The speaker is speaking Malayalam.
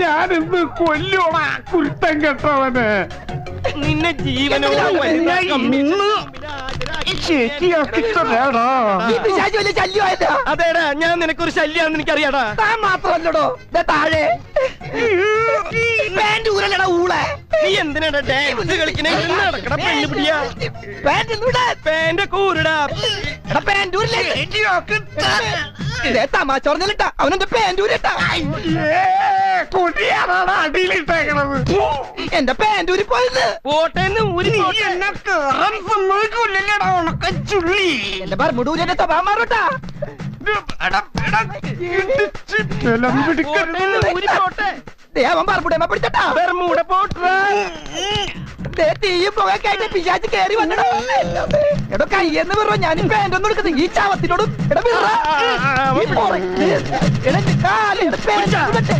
ഞാനിന്ന് കൊല്ലോടാ കുരുത്തം കെട്ടവന്. നിന്നെ ജീവനോട് അതേടാ, ഞാൻ നിനക്കൊരു ശല്യാന്ന് എനിക്കറിയാടാ. താൻ മാത്രമല്ലടോ താഴെ ഊളെ. നീ എന്തിനാടാ ഡാൻസ് കളിക്കണേ? നടക്കട പെണ്ണു പിടിയാ. പാന്റ് കൂരടാ. തമാശ പറഞ്ഞിട്ടാ അവനെന്റെ പാൻറ്റൂരിട്ടാ. കൊടിയാണാണ് അടിയിലിട്ടേക്കണത്. എന്റെ പാൻറ്റൂരി പോയത് പോട്ടേന്ന് ഊരി. എന്നെ കേറാൻ സമ്മതിക്കൂല്ലല്ലേടാ ഉണക്കച്ചുള്ളി. എന്റെ ബർമുടൂരി എന്റെ സ്വഭാവം മാറൂട്ടാ. അവൻ ബർമുടേമ പിടിച്ചട്ടാ. ബർമൂട പോട്ടാ. തീയും പുകയൊക്കെ ആയിട്ട് പിശാച് കയറി വന്നടാ. എടോ കയ്യെന്ന് പറ, ഞാൻ പാൻറ്റൊന്നും എടുക്കുന്നത് ഈ ചാവത്തിനോടും.